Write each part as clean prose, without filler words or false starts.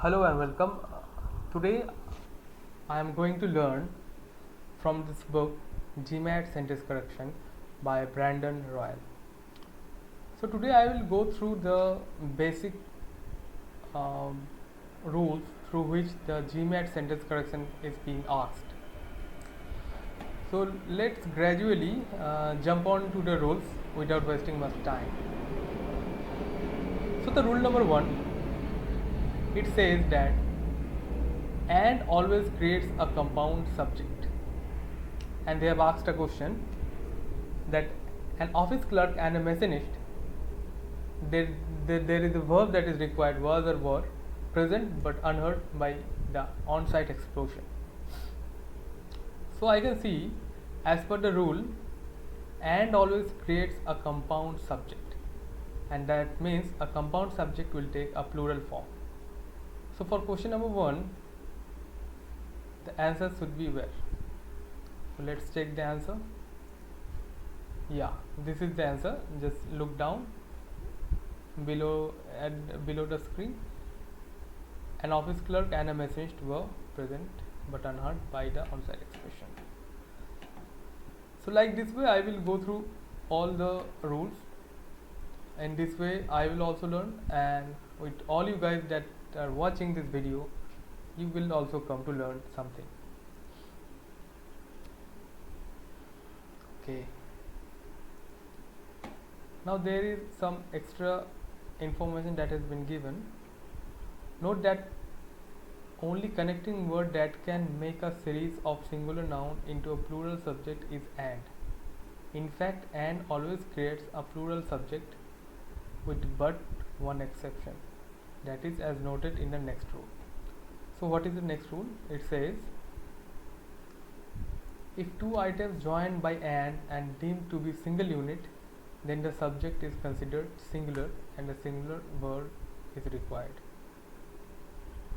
Hello and welcome. Today I am going to learn from this book GMAT sentence correction by Brandon Royal. So today I will go through the basic um, rules through which the GMAT sentence correction is being asked. So let's gradually jump on to the rules without wasting much time. So the rule number 1, it says that and always creates a compound subject, and they have asked a question that an office clerk and a machinist, there is a verb that is required, was or were present but unheard by the on-site explosion. So I can see, as per the rule, and always creates a compound subject, and that means a compound subject will take a plural form. So for question number 1, the answer should be where. So let's check the answer. Yeah, this is the answer. Just look down below the screen. An office clerk and a machinist were present but unheard by the on-site expression. So like this way I will go through all the rules, and this way I will also learn, and with all you guys that are watching this video, you will also come to learn something. Okay. Now there is some extra information that has been given. Note that only connecting word that can make a series of singular noun into a plural subject is and. In fact, and always creates a plural subject with but one exception. That is as noted in the next rule. So what is the next rule? It says, if two items joined by and deemed to be single unit, then the subject is considered singular and a singular verb is required.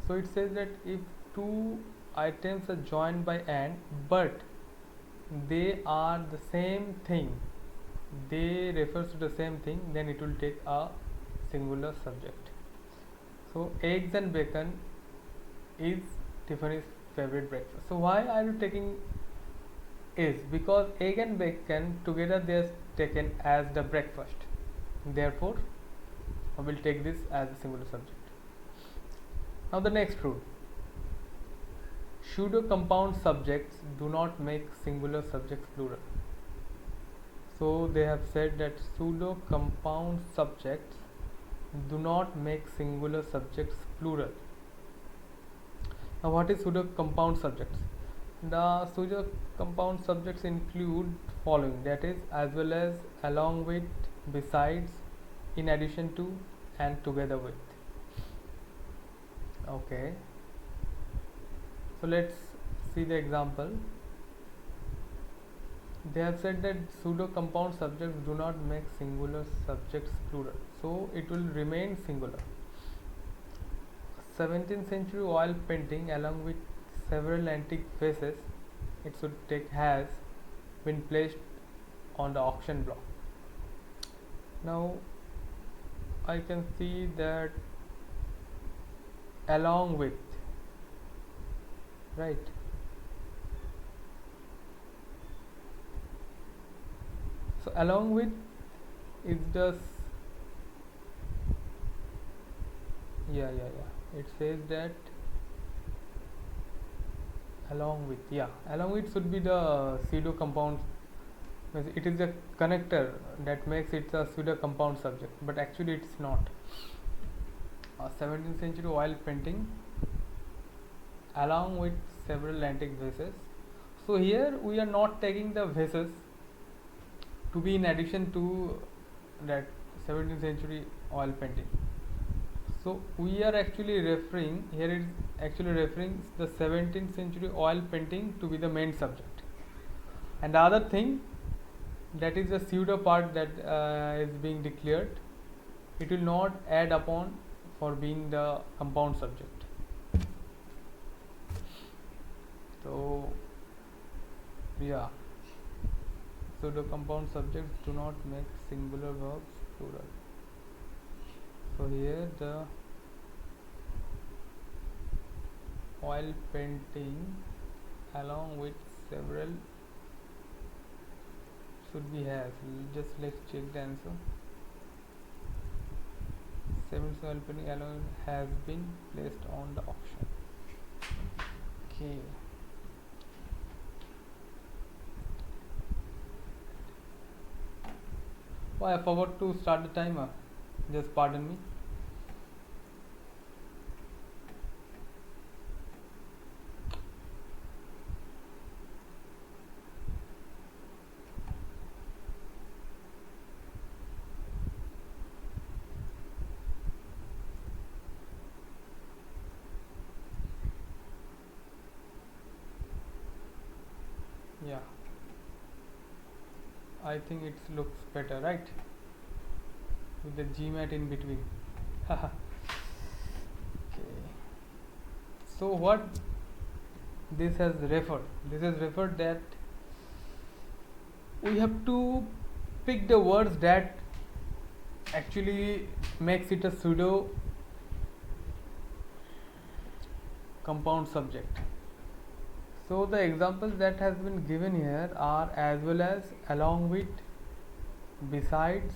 So it says that if two items are joined by and but they are the same thing, they refers to the same thing, then it will take a singular subject. So eggs and bacon is Tiffany's favorite breakfast. So why are you taking is? Because egg and bacon together they are taken as the breakfast. Therefore, I will take this as a singular subject. Now the next rule. Pseudo compound subjects do not make singular subjects plural. So they have said that pseudo compound subjects do not make singular subjects plural. Now what is pseudo compound subjects? The pseudo compound subjects include following, that is as well as, along with, besides, in addition to, and together with. Okay, so let's see the example. They have said that pseudo compound subjects do not make singular subjects plural, so it will remain singular. 17th century oil painting along with several antique vases, it should take, has been placed on the auction block. Now I can see that along with, right? So along with is just yeah, it says that along with, along with should be the pseudo compound. It is the connector that makes it a pseudo compound subject, but actually it's not. 17th century oil painting along with several antique vases. So here we are not taking the vases to be in addition to that 17th century oil painting. So we are actually referring, here it is actually referring the 17th century oil painting to be the main subject, and the other thing, that is the pseudo part that is being declared, it will not add upon for being the compound subject. So pseudo compound subjects do not make singular verbs plural. So here the oil painting along with several should be has. Just let's check the answer. 7 oil painting along has been placed on the auction. Okay. Oh, I forgot to start the timer. Just pardon me. Yeah, I think it looks better, right? With the GMAT in between. Okay. So what this has referred? This has referred that we have to pick the words that actually makes it a pseudo compound subject. So the examples that has been given here are as well as, along with, besides,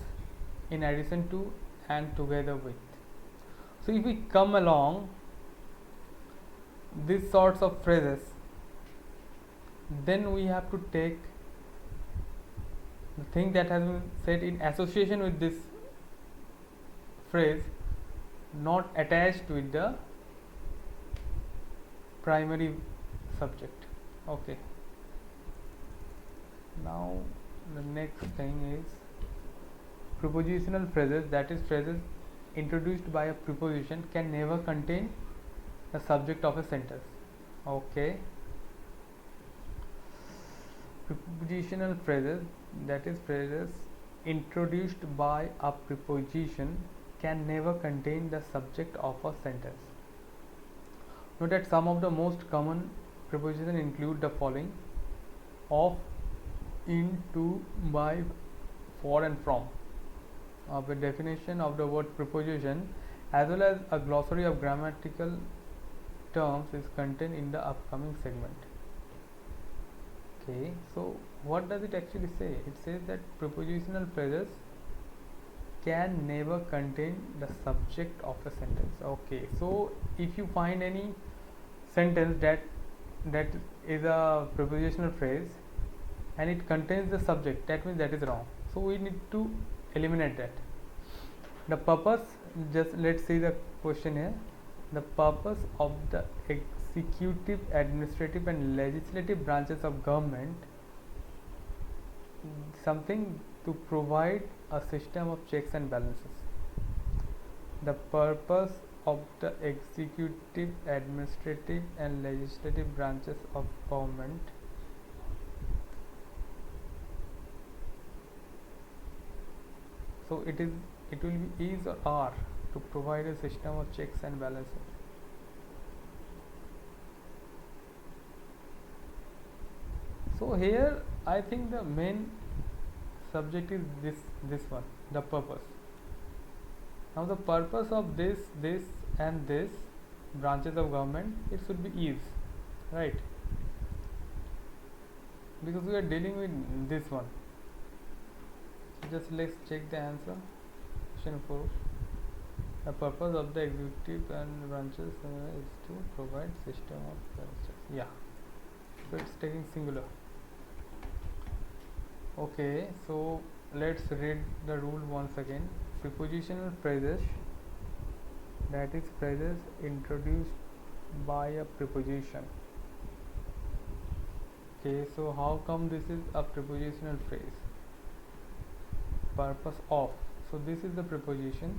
in addition to, and together with. So if we come along these sorts of phrases, then we have to take the thing that has been said in association with this phrase, not attached with the primary subject. Okay, now the next thing is prepositional phrases, that is phrases introduced by a preposition can never contain the subject of a sentence. Okay, prepositional phrases, that is phrases introduced by a preposition can never contain the subject of a sentence. Note that some of the most common prepositions include the following: of, in, to, by, for and from. A definition of the word preposition as well as a glossary of grammatical terms is contained in the upcoming segment. Okay, so what does it actually say? It says that prepositional phrases can never contain the subject of a sentence. Okay, so if you find any sentence that is a prepositional phrase and it contains the subject, that means that is wrong. So we need to eliminate that. The purpose, just let's see the question here. The purpose of the executive, administrative and legislative branches of government, something to provide a system of checks and balances. The purpose of the executive, administrative and legislative branches of government so it will be is or are to provide a system of checks and balances. So here I think the main subject is this one, the purpose. Now the purpose of this and this branches of government, it should be is, right? Because we are dealing with this one. So just let's check the answer. Question 4. The purpose of the executive and branches is to provide system of balances. Yeah. So it's taking singular. Okay, so let's read the rule once again. Prepositional phrases, that is phrases introduced by a preposition. Okay, so how come this is a prepositional phrase? Purpose of, so this is the preposition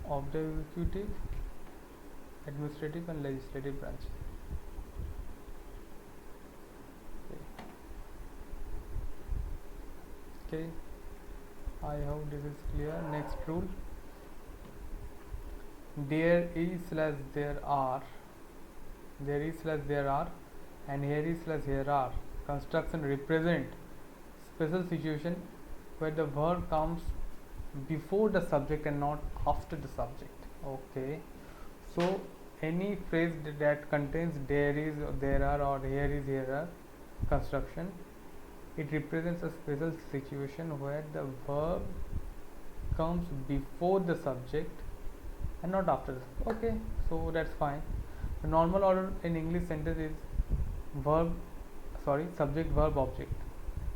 of the executive, administrative and legislative branch. Okay, I hope this is clear. Next rule: there is slash there are, there is slash there are, and here is slash here are construction represent special situation where the verb comes before the subject and not after the subject. Okay, so any phrase that contains there is, there are, or here is, here are construction, it represents a special situation where the verb comes before the subject and not after. Okay, so that's fine. The normal order in English sentence is verb, sorry, subject, verb, object.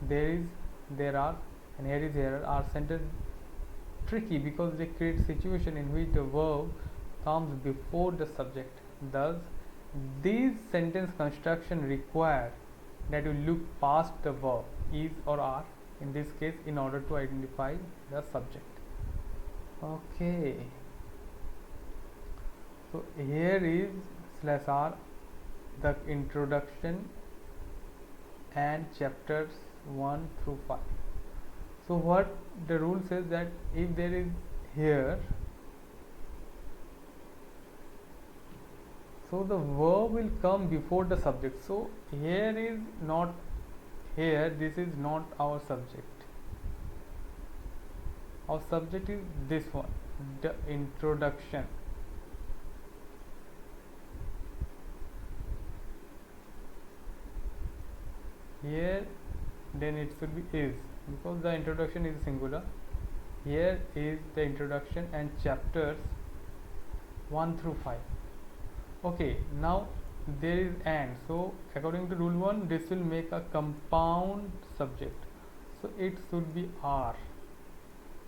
There is, there are, and here is, here are sentence tricky because they create situation in which the verb comes before the subject. Thus, these sentence construction require that you look past the verb is or are in this case in order to identify the subject. Okay, so here is slash r, the introduction and chapters 1 through 5. So what the rule says that if there is here, so the verb will come before the subject. So here is not here, this is not our subject. Our subject is this one, the introduction. Here then it should be is, because the introduction is singular. Here is the introduction and chapters 1 through 5. Okay, now there is and, so according to rule 1 this will make a compound subject, so it should be R.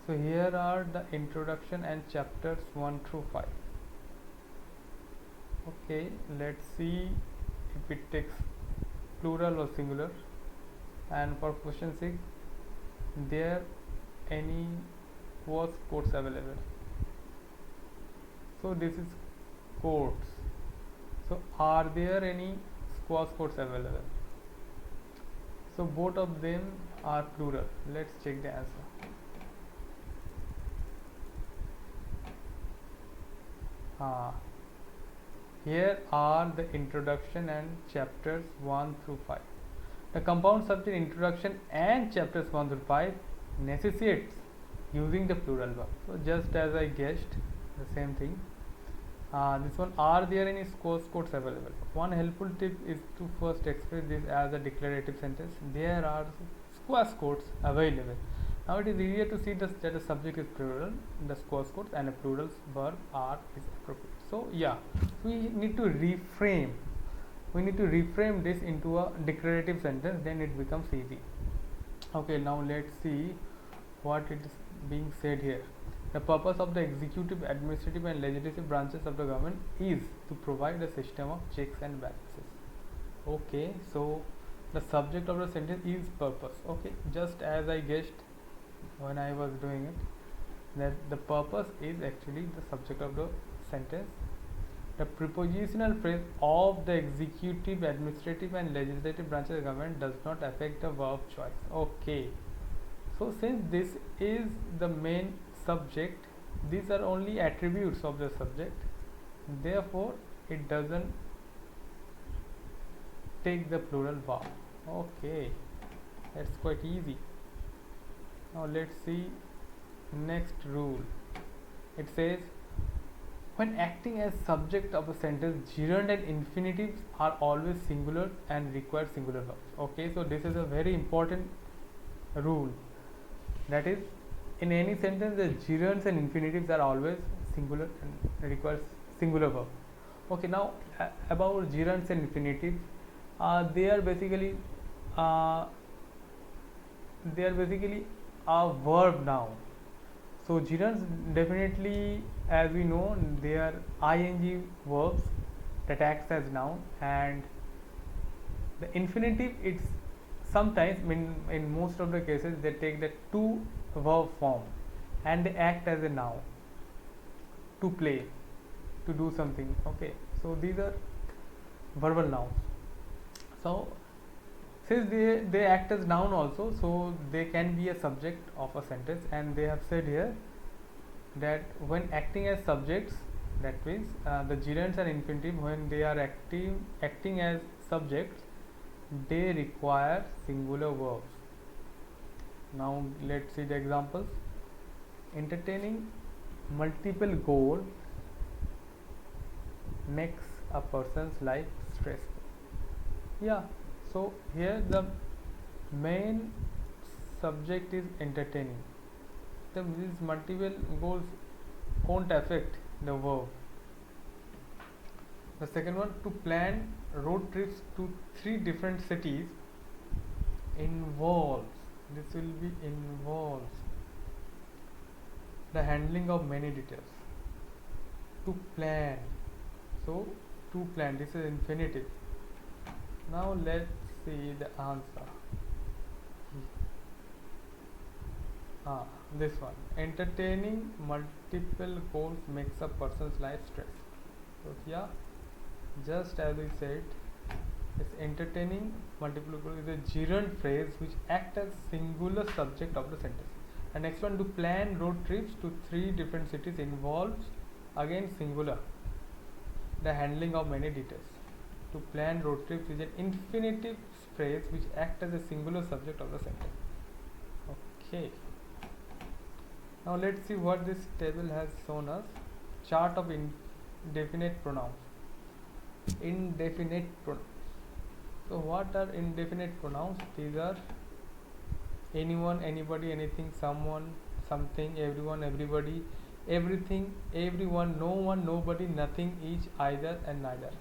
So here are the introduction and chapters 1 through 5. Okay, let's see if it takes plural or singular. And for question 6, there any was quotes available. So this is quotes. So are there any squash quotes available? So both of them are plural. Let's check the answer. Here are the introduction and chapters 1 through 5. The compound subject introduction and chapters 1 through 5 necessitates using the plural verb. So just as I guessed, the same thing. This one, are there any squash quotes available? One helpful tip is to first express this as a declarative sentence. There are squash quotes available. Now it is easier to see that the subject is plural, the squash quotes, and a plural verb are is appropriate. So yeah, we need to reframe. We need to reframe this into a declarative sentence, then it becomes easy. Okay, now let's see what it is being said here. The purpose of the executive, administrative and legislative branches of the government is to provide a system of checks and balances. Okay, so the subject of the sentence is purpose. Okay, just as I guessed when I was doing it, that the purpose is actually the subject of the sentence. The prepositional phrase of the executive, administrative and legislative branches of the government does not affect the verb choice. Okay, so since this is the main subject, these are only attributes of the subject, therefore it doesn't take the plural verb. Okay, that's quite easy. Now let's see next rule. It says, when acting as subject of a sentence, gerund and infinitives are always singular and require singular verbs. Okay, so this is a very important rule. That is, in any sentence, the gerunds and infinitives are always singular and requires singular verb. Okay, now about gerunds and infinitives, they are basically a verb noun. So gerunds definitely, as we know, they are ing verbs that acts as noun, and the infinitive, it's sometimes in most of the cases they take the to verb form and they act as a noun, to play, to do something. Okay, so these are verbal nouns. So since they act as noun also, so they can be a subject of a sentence, and they have said here that when acting as subjects, that means the gerunds and infinitive, when they are acting as subjects, they require singular verbs. Now let's see the examples. Entertaining multiple goals makes a person's life stressful. Yeah, so here the main subject is entertaining. These multiple goals won't affect the verb. The second one, to plan road trips to three different cities involves, this will be involves the handling of many details. To plan, so to plan, this is infinitive. Now let's see the answer. This one, entertaining multiple goals makes a person's life stressful. So yeah, just as we said, it's entertaining multiple goals is a gerund phrase which acts as singular subject of the sentence. And next one, to plan road trips to three different cities involves again singular, the handling of many details. To plan road trips is an infinitive phrase which acts as a singular subject of the sentence. Okay. Now let's see what this table has shown us. Chart of indefinite pronouns. Indefinite pronouns. So what are indefinite pronouns? These are anyone, anybody, anything, someone, something, everyone, everybody, everything, everyone, no one, nobody, nothing, each, either and neither.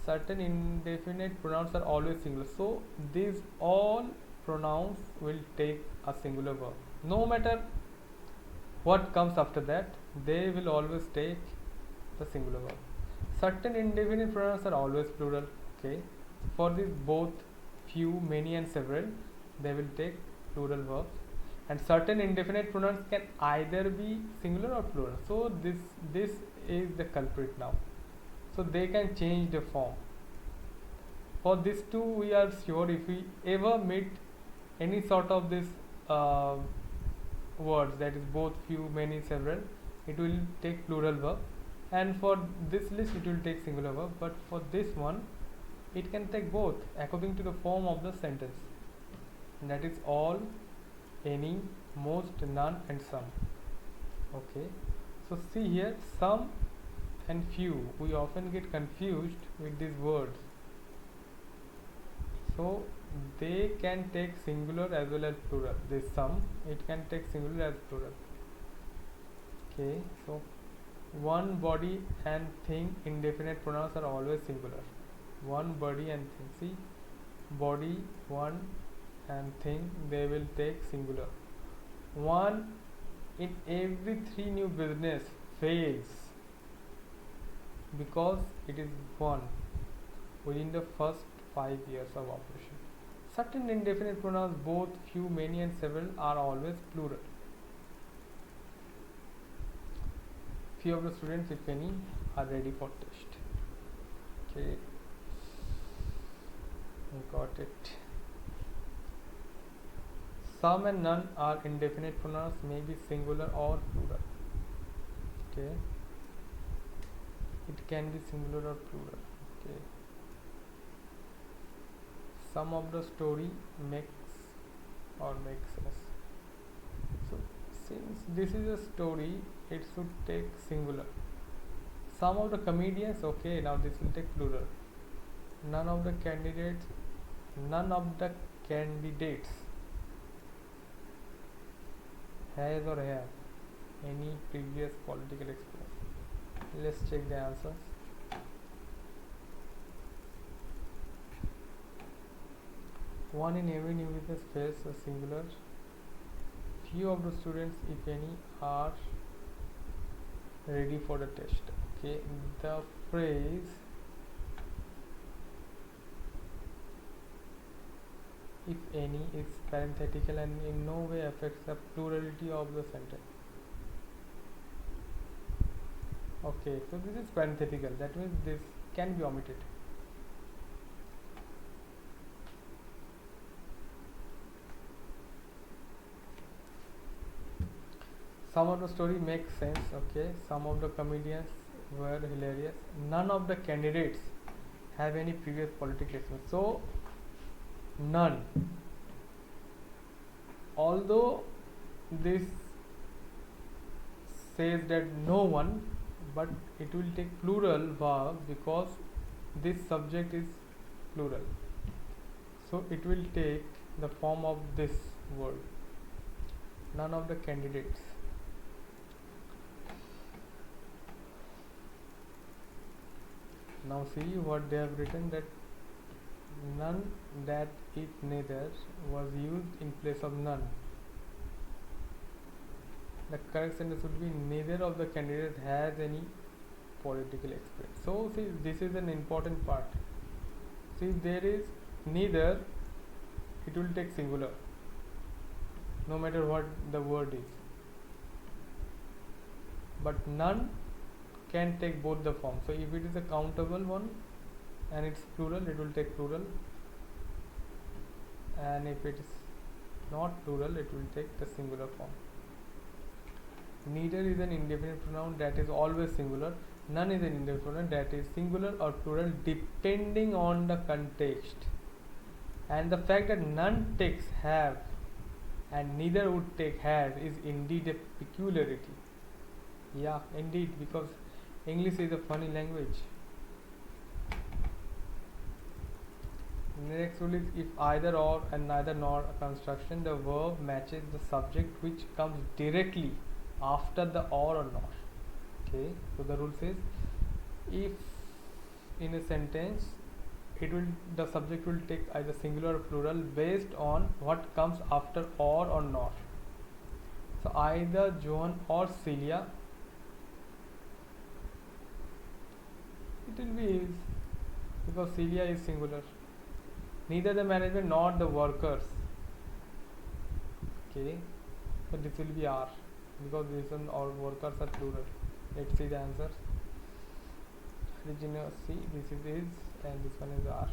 Certain indefinite pronouns are always singular. So these all pronouns will take a singular verb. No matter what comes after that, they will always take the singular verb. Certain indefinite pronouns are always plural. Okay, for this both few, many and several, they will take plural verbs. And certain indefinite pronouns can either be singular or plural. So this is the culprit now. So they can change the form. For this too, we are sure if we ever meet any sort of this words, that is both, few, many, several, it will take plural verb, and for this list it will take singular verb, but for this one it can take both according to the form of the sentence, and that is all, any, most, none and some. Okay, so see here, some and few, we often get confused with these words, so they can take singular as well as plural. This some, it can take singular as plural. Okay, so one, body and thing, indefinite pronouns are always singular. One, body and thing. See, body, one and thing, they will take singular. One in every three new business fails because it is one within the first 5 years of operation. Certain indefinite pronouns, both, few, many and several, are always plural. Few of the students, if any, are ready for test. Okay, got it. Some and none are indefinite pronouns, may be singular or plural. Okay, it can be singular or plural. Okay, some of the story makes us. So since this is a story, it should take singular. Some of the comedians, okay, now this will take plural. None of the candidates has or have any previous political experience. Let's check the answers. One in every new business fails a singular. Few of the students, if any, are ready for the test. Okay, the phrase if any is parenthetical and in no way affects the plurality of the sentence. Okay, so this is parenthetical, that means this can be omitted. Some of the story makes sense. Okay, some of the comedians were hilarious. None of the candidates have any previous political experience. So none. Although this says that no one, but it will take plural verb because this subject is plural. So it will take the form of this word. None of the candidates. Now see what they have written, that none, that it, neither was used in place of none. The correct sentence would be neither of the candidates has any political experience. So see, this is an important part. See, if there is neither, it will take singular no matter what the word is, but none can take both the forms. So if it is a countable one and it's plural, it will take plural, and if it is not plural, it will take the singular form. Neither is an indefinite pronoun that is always singular. None is an indefinite pronoun that is singular or plural depending on the context. And the fact that none takes have and neither would take has is indeed a peculiarity. Yeah, indeed, because English is a funny language. Next rule is if either or and neither nor construction, the verb matches the subject which comes directly after the or not. Okay, so the rule says if in a sentence the subject will take either singular or plural based on what comes after or not. So either Johan or Celia, it will be is, because Celia is singular. Neither the management nor the workers. Okay, so this will be R, because this one or workers are plural. Let's see the answers. Regina C, this is and this one is R.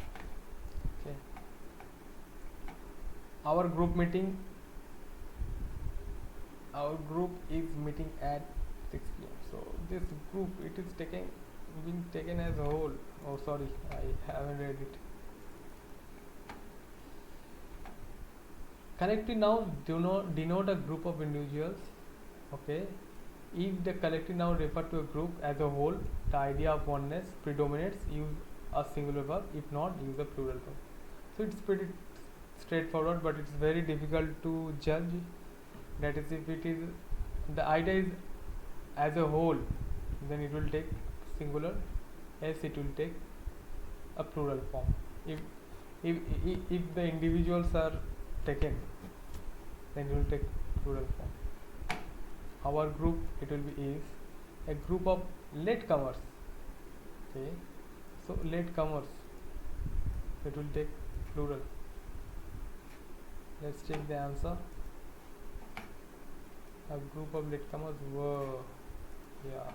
Okay. Our group is meeting at 6 p.m. So this group, it is being taken as a whole. Oh sorry, I haven't read it. Collective nouns do not denote a group of individuals. Okay. If the collective noun refer to a group as a whole, the idea of oneness predominates, use a singular verb. If not, use a plural verb. So it's pretty straightforward, but it's very difficult to judge. That is, if it is the idea is as a whole, then it will take singular, else it will take a plural form. If the individuals are taken, then it will take plural form. Our group, it will be is a group of latecomers. Okay, so latecomers, it will take plural. Let's check the answer. A group of latecomers were, yeah.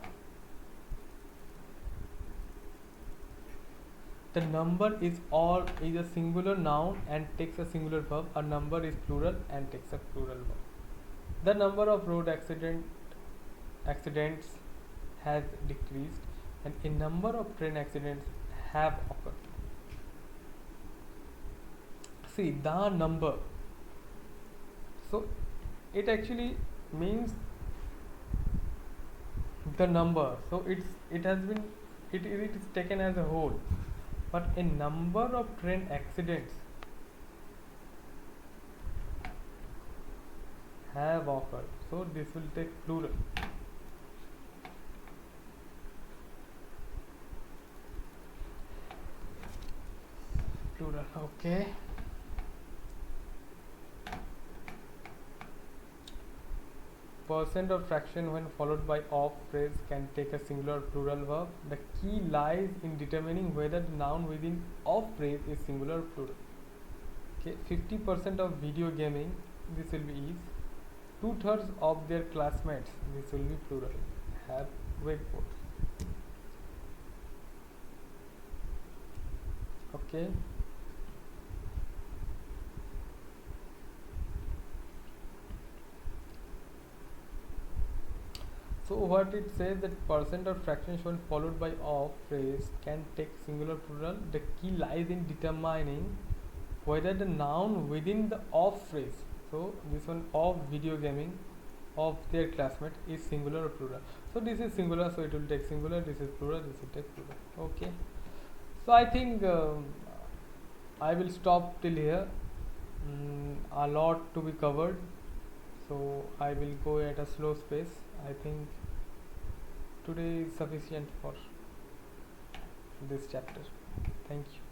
The number is a singular noun and takes a singular verb. A number is plural and takes a plural verb. The number of road accidents has decreased and a number of train accidents have occurred. See, the number, so it actually means the number, so it is taken as a whole, but a number of train accidents have occurred, so this will take plural. Okay. Percent or fraction when followed by of phrase can take a singular or plural verb. The key lies in determining whether the noun within of phrase is singular or plural. Okay, 50% of video gaming, this will be is. 2/3 of their classmates, this will be plural, have wakeboards. Okay. So what it says, that percent or fraction when followed by of phrase can take singular plural. The key lies in determining whether the noun within the of phrase, so this one of video gaming of their classmate is singular or plural. So this is singular, so it will take singular. This is plural, this will take plural. Okay. So I think I will stop till here. A lot to be covered, so I will go at a slow pace. I think today is sufficient for this chapter. Thank you.